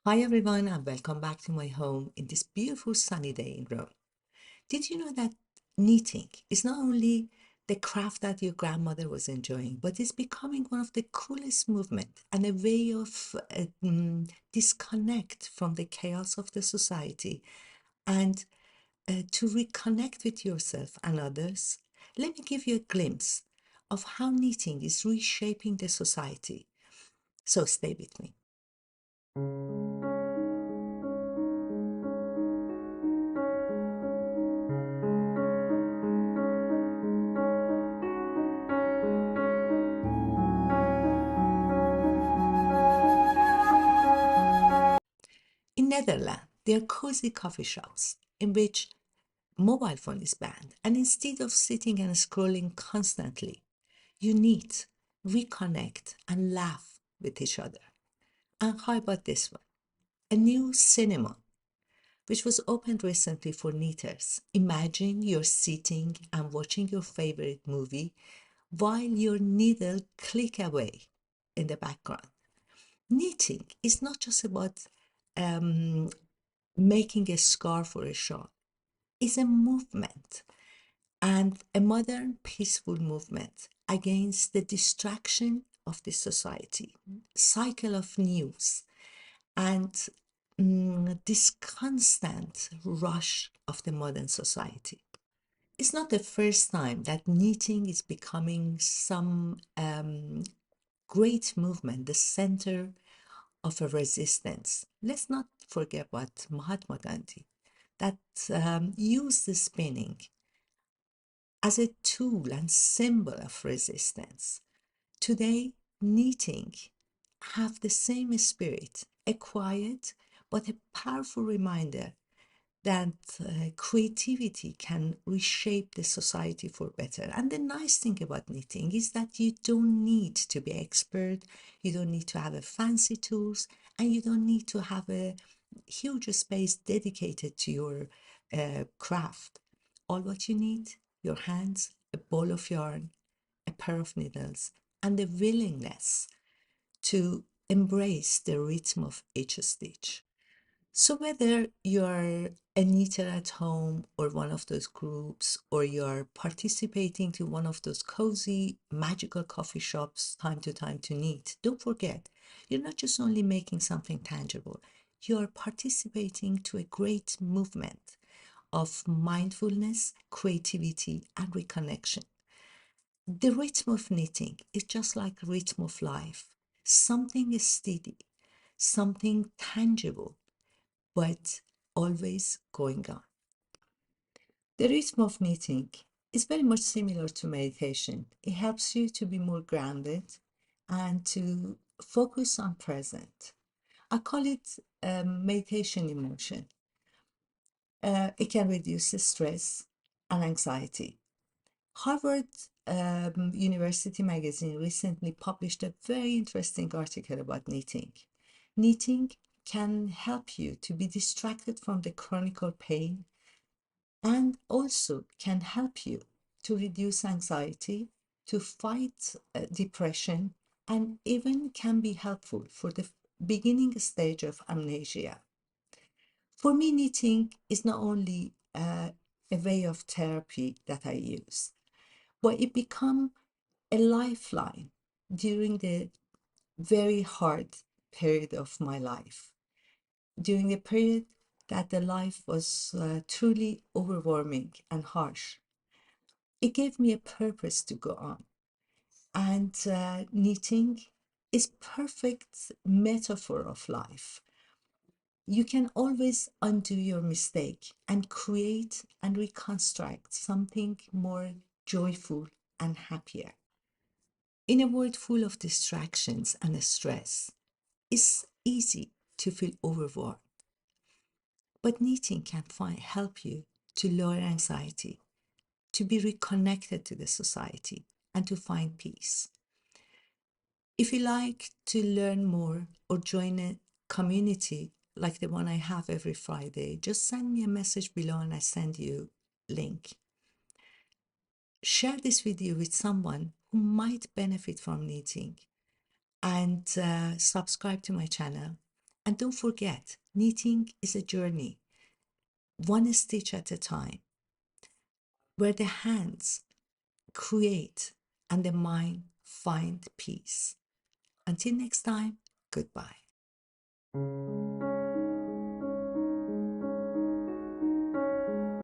Hi everyone, and welcome back to my home in this beautiful sunny day in Rome. Did you know that knitting is not only the craft that your grandmother was enjoying, but it's becoming one of the coolest movement and a way of disconnect from the chaos of the society and to reconnect with yourself and others? Let me give you a glimpse of how knitting is reshaping the society. So stay with me. In Netherlands, there are cozy coffee shops in which mobile phone is banned, and instead of sitting and scrolling constantly, you meet, reconnect, and laugh with each other. And how about this one? A new cinema, which was opened recently for knitters. Imagine you're sitting and watching your favorite movie while your needle click away in the background. Knitting is not just about um, making a scarf or a shawl. It's a movement and a modern peaceful movement against the distraction of the society, cycle of news, and this constant rush of the modern society. It's not the first time that knitting is becoming some great movement, the center of a resistance. Let's not forget what Mahatma Gandhi that used the spinning as a tool and symbol of resistance. Today, knitting have the same spirit, a quiet but a powerful reminder that creativity can reshape the society for better. And the nice thing about knitting is that you don't need to be expert, you don't need to have a fancy tools, and you don't need to have a huge space dedicated to your craft. All what you need, your hands, a ball of yarn, a pair of needles, and the willingness to embrace the rhythm of each stitch. So whether you're a knitter at home or one of those groups, or you're participating to one of those cozy magical coffee shops time to time to knit, don't forget, you're not just only making something tangible, you're participating to a great movement of mindfulness, creativity, and reconnection. The rhythm of knitting is just like rhythm of life. Something is steady, something tangible, but always going on. The rhythm of knitting is very much similar to meditation. It helps you to be more grounded and to focus on present. I call it meditation in motion. It can reduce the stress and anxiety. Harvard University magazine recently published a very interesting article about knitting. Knitting can help you to be distracted from the chronic pain and also can help you to reduce anxiety, to fight depression, and even can be helpful for the beginning stage of amnesia. For me, knitting is not only a way of therapy that I use, but it become a lifeline during the very hard period of my life, during the period that the life was truly overwhelming and harsh. It gave me a purpose to go on. And knitting is perfect metaphor of life. You can always undo your mistake and create and reconstruct something more joyful and happier. In a world full of distractions and stress, it's easy to feel overwhelmed. But knitting can help you to lower anxiety, to be reconnected to the society, and to find peace. If you like to learn more or join a community like the one I have every Friday, just send me a message below and I send you link. Share this video with someone who might benefit from knitting and subscribe to my channel And don't forget, knitting is a journey, one stitch at a time, where the hands create and the mind find peace. Until next time, goodbye.